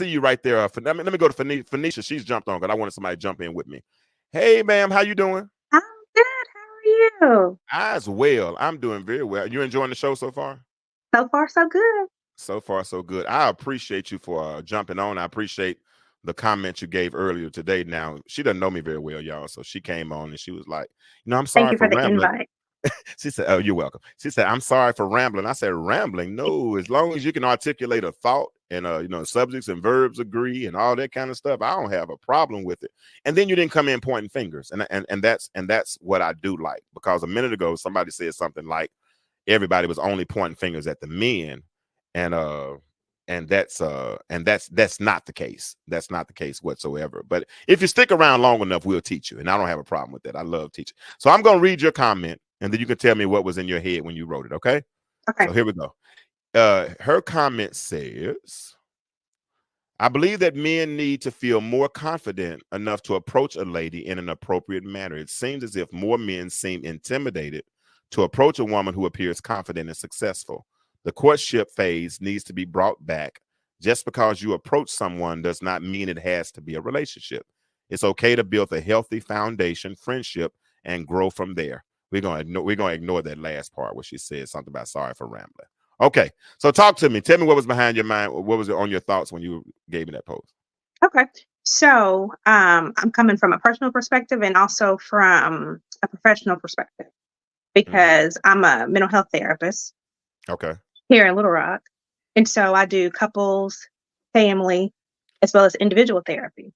see you right there. Let me go to Phoenicia. She's jumped on because I wanted somebody to jump in with me. Hey, ma'am, how you doing? I'm good. How are you? As well. I'm doing very well. You enjoying the show so far? So far, so good. So far, so good. I appreciate you for jumping on. I appreciate the comment you gave earlier today. Now, she doesn't know me very well, y'all. So she came on and she was like, I'm Thank sorry you for for the rambling. invite. She said, oh, you're welcome. She said, I'm sorry for rambling. I said, rambling? No, as long as you can articulate a thought and, subjects and verbs agree and all that kind of stuff, I don't have a problem with it. And then you didn't come in pointing fingers. And that's what I do like, because a minute ago, somebody said something like everybody was only pointing fingers at the men. And, that's not the case. That's not the case whatsoever. But if you stick around long enough, we'll teach you. And I don't have a problem with that. I love teaching. So I'm going to read your comment, and then you can tell me what was in your head when you wrote it. Okay. Okay. So here we go. Her comment says, I believe that men need to feel more confident enough to approach a lady in an appropriate manner. It seems as if more men seem intimidated to approach a woman who appears confident and successful. The courtship phase needs to be brought back. Just because you approach someone does not mean it has to be a relationship. It's okay to build a healthy foundation, friendship, and grow from there. We're gonna ignore that last part where she said something about sorry for rambling. Okay, so talk to me. Tell me what was behind your mind. What was on your thoughts when you gave me that post? Okay. So, I'm coming from a personal perspective and also from a professional perspective Mm-hmm. because I'm a mental health therapist Okay. here in Little Rock. And so I do couples, family, as well as individual therapy.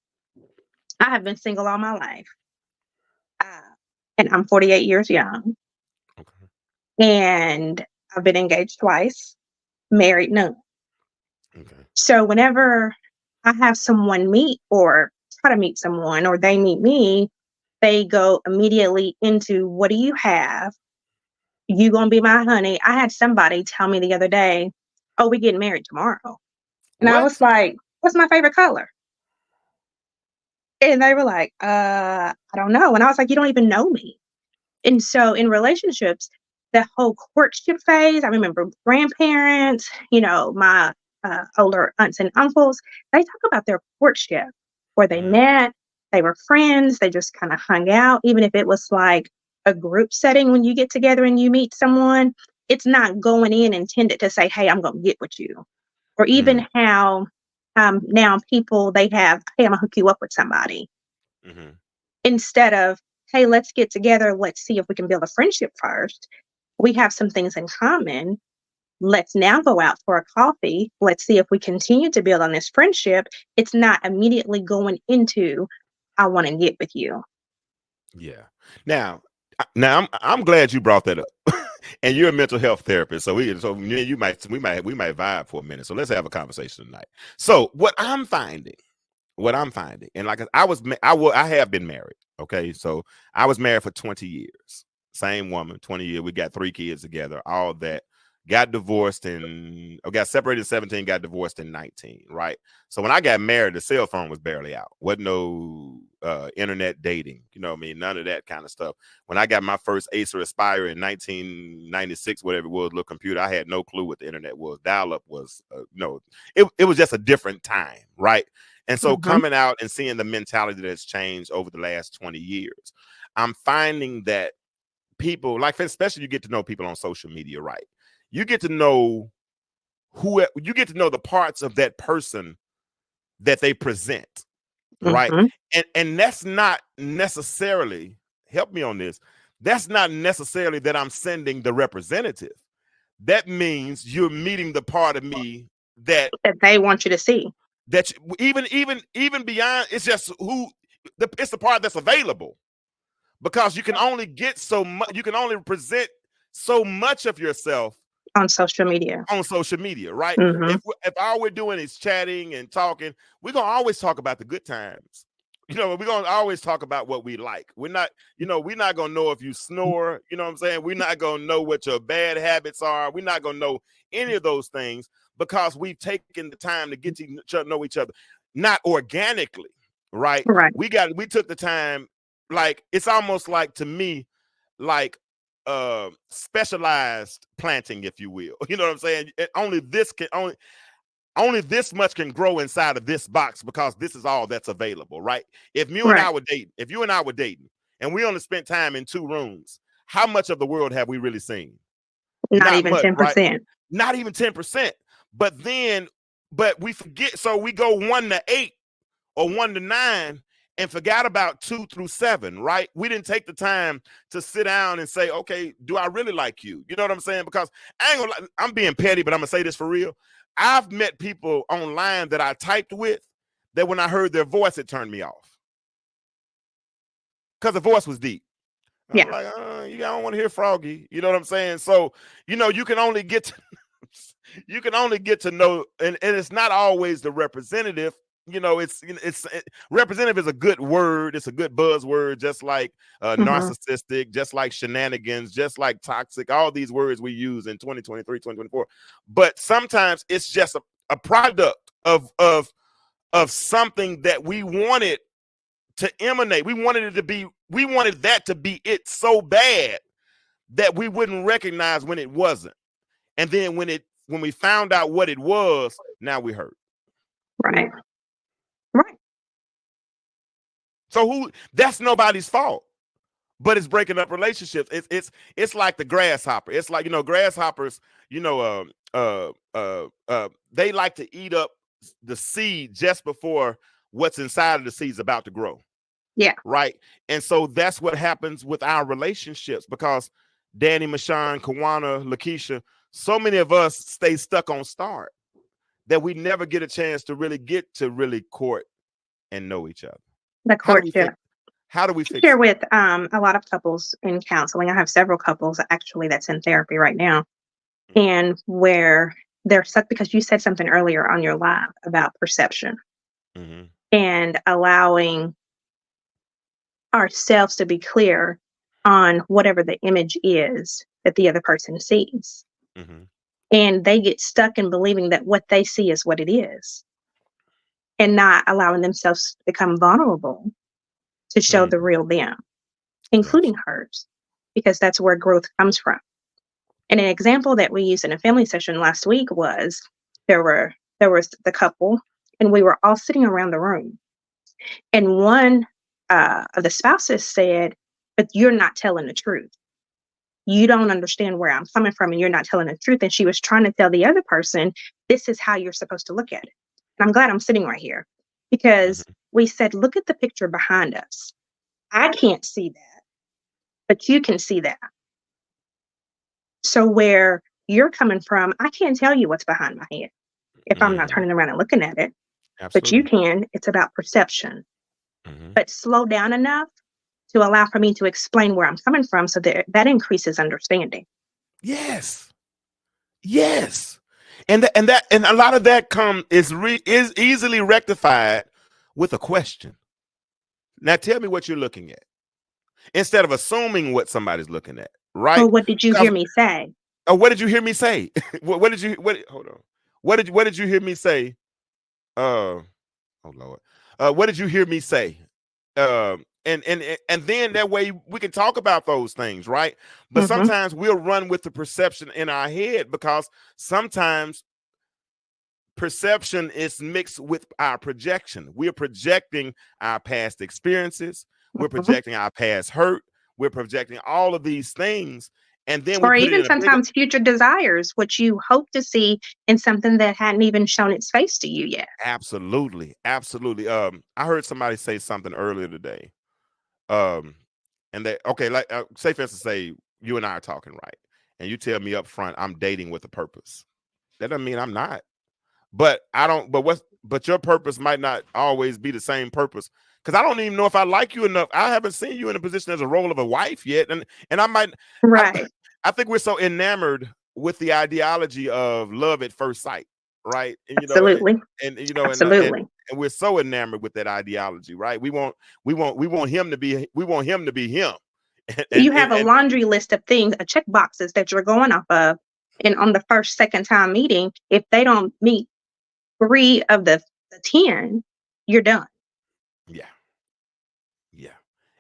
I have been single all my life. Uh, and I'm 48 years young. Okay. And I've been engaged twice, married none. Okay. So whenever I have someone meet or try to meet someone or they meet me, they go immediately into what do you have? You gonna be my honey. I had somebody tell me the other day, oh, we getting married tomorrow. And I was What? like, what's my favorite color? And they were like, I don't know. And I was like, you don't even know me. And so in relationships, the whole courtship phase, I remember grandparents, my older aunts and uncles, they talk about their courtship where they Mm, met, they were friends, they just kind of hung out, even if it was like a group setting when you get together and you meet someone, it's not going in intended to say, hey, I'm going to get with you. Or mm, even how now people, they have, hey, I'm going to hook you up with somebody mm-hmm. instead of, hey, let's get together. Let's see if we can build a friendship first. We have some things in common. Let's now go out for a coffee. Let's see if we continue to build on this friendship. It's not immediately going into, I want to get with you. Yeah. Now I'm glad you brought that up. And you're a mental health therapist, so we might vibe for a minute. So let's have a conversation tonight. So what I'm finding, and like I have been married. Okay, so I was married for 20 years, same woman, 20 years. We got 3 kids together, all that. Got separated in 17, got divorced in 19. Right. So when I got married, the cell phone was barely out. Wasn't no internet dating. You know what I mean? None of that kind of stuff. When I got my first Acer Aspire in 1996, whatever it was, little computer, I had no clue what the internet was. Dial up was it was just a different time, right? And so Mm-hmm. coming out and seeing the mentality that's changed over the last 20 years, I'm finding that people, like, especially you get to know people on social media, right? You get to know the parts of that person that they present, right? Mm-hmm. And that's not necessarily, help me on this, that's not necessarily that I'm sending the representative. That means you're meeting the part of me that That they want you to see. even beyond, it's just it's the part that's available, because you can only get so much, you can only present so much of yourself On social media. on social media, right? Mm-hmm. If all we're doing is chatting and talking, we're gonna always talk about the good times. We're gonna always talk about what we like. We're not gonna know if you snore. You know what I'm saying? We're not gonna know what your bad habits are. We're not gonna know any of those things, because we've taken the time to get to know each other, not organically, right? Right. We took the time, like, it's almost like, to me, like specialized planting, if you will. You know what I'm saying? Only this can only only this much can grow inside of this box because this is all that's available, right? If you and Right. I were dating, if you and I were dating, and we only spent time in 2 rooms, how much of the world have we really seen? Not Not even much, right? 10%. Not even 10%. But we forget. So we go 1 to 8 or 1 to 9 and forgot about 2 through 7, right? We didn't take the time to sit down and say, okay, do I really like you? You know what I'm saying? Because I'm being petty, but I'm gonna say this for real. I've met people online that I typed with that when I heard their voice, it turned me off because the voice was deep. Yeah. I'm like, I don't want to hear Froggy. You know what I'm saying? So, you can only get to know, and it's not always the representative. Representative is a good word. It's a good buzzword, just like narcissistic, just like shenanigans, just like toxic, all these words we use in 2023, 2024. But sometimes it's just a product of something that we wanted to emanate. We wanted that to be it so bad that we wouldn't recognize when it wasn't. And then when we found out what it was, now we hurt. Right. So that's nobody's fault, but it's breaking up relationships. It's like the grasshopper. It's like, grasshoppers, they like to eat up the seed just before what's inside of the seed is about to grow. Yeah. Right. And so that's what happens with our relationships, because Danny, Mashawn, Kawana, Lakeisha, so many of us stay stuck on start that we never get a chance to really court and know each other. The courtship. How do we fix Here it? with a lot of couples in counseling. I have several couples actually that's in therapy right now, and where they're stuck because you said something earlier on your live about perception and allowing ourselves to be clear on whatever the image is that the other person sees. And they get stuck in believing that what they see is what it is, and not allowing themselves to become vulnerable to show the real them, including hers, because that's where growth comes from. And an example that we used in a family session last week was there was the couple, and we were all sitting around the room, and one of the spouses said, "But you're not telling the truth. You don't understand where I'm coming from, and you're not telling the truth." And she was trying to tell the other person, "This is how you're supposed to look at it." And I'm glad I'm sitting right here, because we said, "Look at the picture behind us. I can't see that, but you can see that. So where you're coming from, I can't tell you what's behind my head if I'm not turning around and looking at it. But you can. It's about perception." But slow down enough to allow for me to explain where I'm coming from, so that increases understanding. Yes. And a lot of that is easily rectified with a question. Now tell me what you're looking at, instead of assuming what somebody's looking at, right? Well, what did you hear me say? What did you hear me say? What did you hear me say? Oh Lord. What did you hear me say? And then that way we can talk about those things, right? But sometimes we'll run with the perception in our head, because sometimes perception is mixed with our projection. We're projecting our past experiences, we're projecting our past hurt, we're projecting all of these things, and then or even sometimes future desires, which you hope to see in something that hadn't even shown its face to you yet. Absolutely. I heard somebody say something earlier today. And they, like, say for instance, say you and I are talking, right? And you tell me up front, I'm dating with a purpose. That doesn't mean I'm not. But your purpose might not always be the same purpose, because I don't even know if I like you enough. I haven't seen you in a position as a role of a wife yet, and I might. Right. I think we're so enamored with the ideology of love at first sight, right? And absolutely. And we're so enamored with that ideology, right? We want him to be him. You have a laundry list of things, check boxes that you're going off of, and on the first, second time meeting, if they don't meet 3 of the 10, you're done. Yeah.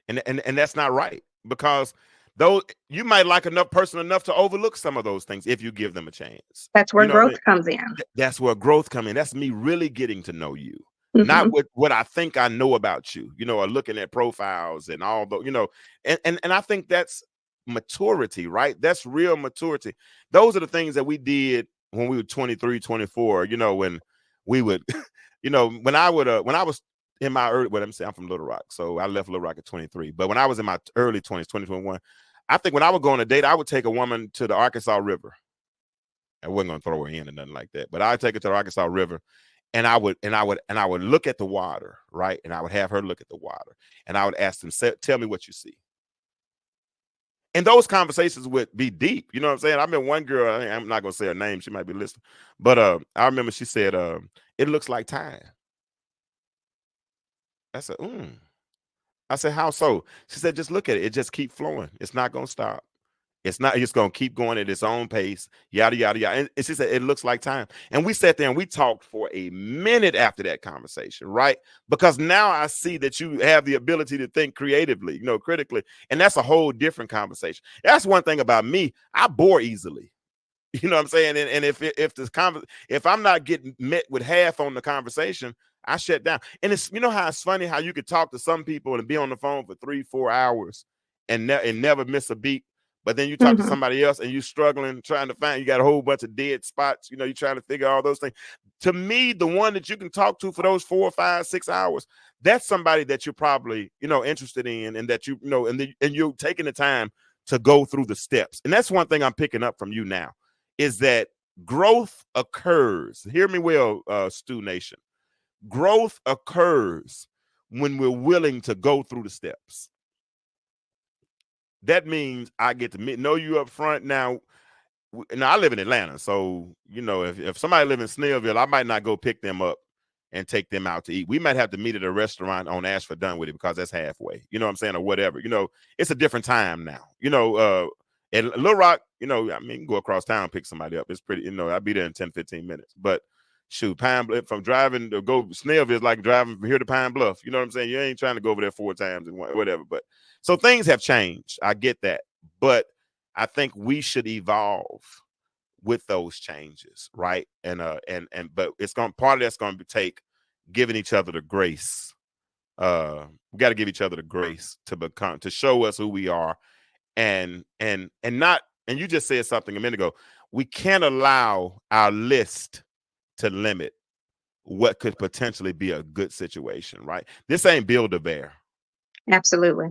And that's not right, because Though you might like enough person enough to overlook some of those things if you give them a chance. That's where You know what I growth mean? comes in. That's where growth comes in. That's me really getting to know you. Hmm. Not what I think I know about you, or looking at profiles and all the, and I think that's maturity, right? That's real maturity. Those are the things that we did when we were 23, 24, when we would, when I was in my early, well, let me say I'm from Little Rock. So I left Little Rock at 23. But when I was in my early 20s, 2021, I think when I would go on a date, I would take a woman to the Arkansas River. I wasn't gonna throw her in or nothing like that, but I'd take her to the Arkansas River, and I would look at the water, right? And I would have her look at the water, and I would ask them, tell me what you see. And those conversations would be deep. You know what I'm saying? I remember one girl, I'm not gonna say her name, she might be listening, but I remember she said, it looks like time. I said, I said, how so? She said, just look at it. It just keep flowing. It's not gonna stop. It's not, it's going to keep going at its own pace, yada, yada, yada. And she said, it looks like time. And we sat there and we talked for a minute after that conversation, right? Because now I see that you have the ability to think creatively, critically. And that's a whole different conversation. That's one thing about me. I bore easily. You know what I'm saying? And if I'm not getting met with half on the conversation, I shut down. And it's, how it's funny how you could talk to some people and be on the phone for 3-4 hours and never miss a beat. But then you talk to somebody else and you're struggling, trying to find, you got a whole bunch of dead spots. You're trying to figure all those things. To me, the one that you can talk to for those 4, 5, 6 hours, that's somebody that you're probably, interested in, and that and you're taking the time to go through the steps. And that's one thing I'm picking up from you now, is that growth occurs. Hear me well, Stu Nation. Growth occurs when we're willing to go through the steps. That means I get to know you up front. Now I live in Atlanta, so if somebody live in Snellville, I might not go pick them up and take them out to eat. We might have to meet at a restaurant on Ashford Dunwoody because that's halfway. You know what I'm saying, or whatever. It's a different time now. At Little Rock, I mean, go across town, pick somebody up. It's pretty. I'll be there in 10, 15 minutes. But shoot, Pine Bluff, from driving to go Snellville is like driving from here to Pine Bluff. You know what I'm saying? You ain't trying to go over there 4 times and whatever. But so things have changed. I get that, but I think we should evolve with those changes, right? But it's part of that's going to take giving each other the grace. We got to give each other the grace to show us who we are, and not. And you just said something a minute ago. We can't allow our list to limit what could potentially be a good situation, right? This ain't Build-A-Bear. Absolutely.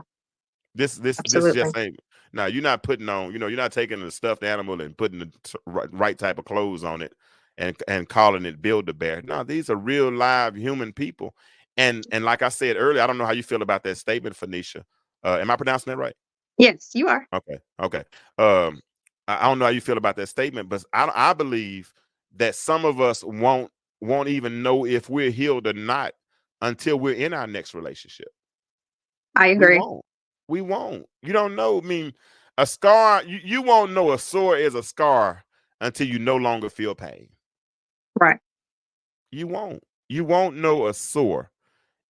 This just ain't. Now you're not putting on, you're not taking a stuffed animal and putting the right type of clothes on it and calling it Build-A-Bear. No, these are real live human people. And like I said earlier, I don't know how you feel about that statement, Phoenicia. Am I pronouncing that right? Yes, you are. Okay. I don't know how you feel about that statement, but I believe that some of us won't even know if we're healed or not until we're in our next relationship. I agree. We won't. You don't know. I mean, a scar, you won't know a sore is a scar until you no longer feel pain. Right. You won't know a sore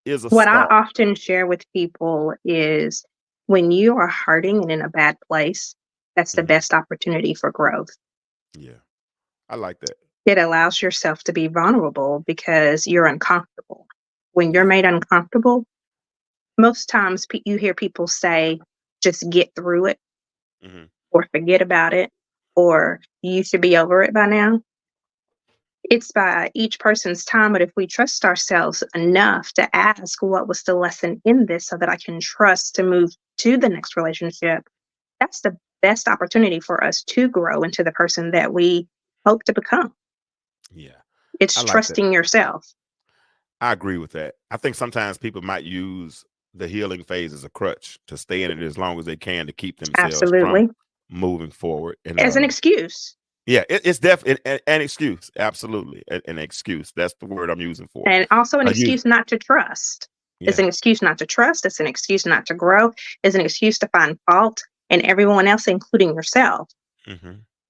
is a What scar. I often share with people is when you are hurting and in a bad place, that's the best opportunity for growth. Yeah. I like that. It allows yourself to be vulnerable because you're uncomfortable. When you're made uncomfortable, most times you hear people say, just get through it or forget about it, or you should be over it by now. It's by each person's time, but if we trust ourselves enough to ask what was the lesson in this so that I can trust to move to the next relationship, that's the best opportunity for us to grow into the person that we hope to become. Yeah. It's trusting yourself. I agree with that. I think sometimes people might use the healing phase as a crutch to stay in it as long as they can to keep themselves from moving forward. And, as an excuse. Yeah, it's definitely an excuse. Absolutely. An excuse. That's the word I'm using for. And also an excuse not to trust. Yeah. It's an excuse not to trust. It's an excuse not to grow. It's an excuse to find fault in everyone else, including yourself.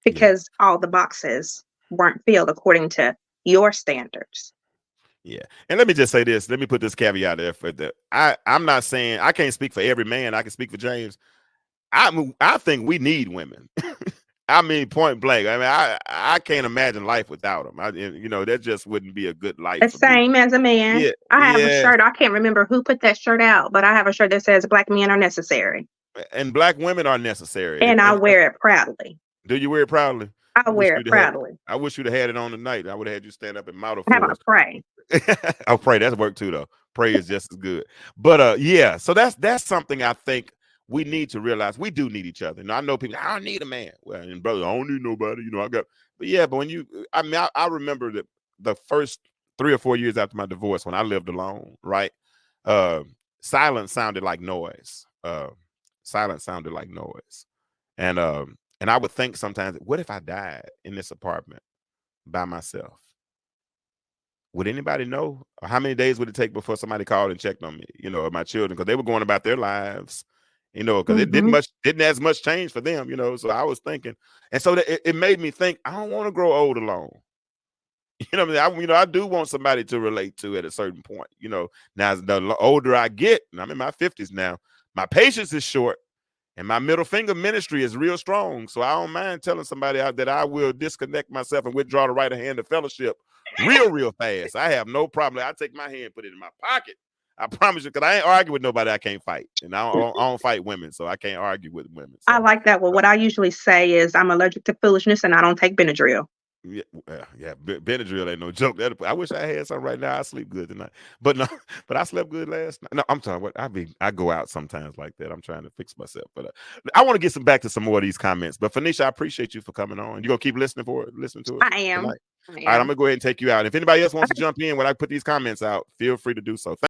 Because all the boxes weren't filled according to your standards. Yeah. And let me just say this. Let me put this caveat there I'm not saying I can't speak for every man. I can speak for James. I think we need women. I mean, point blank. I mean, I can't imagine life without them. That just wouldn't be a good life The for me. same as a man. Yeah, I have a yeah. shirt. I can't remember who put that shirt out, but I have a shirt that says "Black men are necessary," And black women are necessary. and I wear it proudly. Do you wear it proudly? I wear it proudly. I wish you'd have had it on tonight. I would have had you stand up and mouth How about for us. pray? I'll pray. That's work too, though. Pray is just as good. But yeah, so that's something I think we need to realize. We do need each other. And I know people, I don't need a man. Well, and brother, I don't need nobody. But when I remember that the first 3 or 4 years after my divorce, when I lived alone, right? Silence sounded like noise. Silence sounded like noise. And I would think sometimes, what if I died in this apartment by myself? Would anybody know? Or how many days would it take before somebody called and checked on me, or my children, because they were going about their lives, because it didn't as much change for them, So I was thinking, and so it made me think, I don't want to grow old alone. I do want somebody to relate to at a certain point. Now the older I get, and I'm in my 50s now, my patience is short. And my middle finger ministry is real strong. So I don't mind telling somebody out that I will disconnect myself and withdraw the right hand of fellowship real fast. I have no problem. I take my hand, put it in my pocket. I promise you, because I ain't argue with nobody I can't fight. And I don't fight women, so I can't argue with women. So. I like that. Well, what I usually say is I'm allergic to foolishness and I don't take Benadryl. Yeah, Benadryl ain't no joke. I wish I had some right now. I sleep good tonight, but no, but I slept good last night. No, I'm talking what I go out sometimes like that. I'm trying to fix myself, but I want to get back to some more of these comments. But Phoenicia, I appreciate you for coming on. You gonna keep listening to it? I am. All right, I'm gonna go ahead and take you out. If anybody else wants to jump in when I put these comments out, feel free to do so.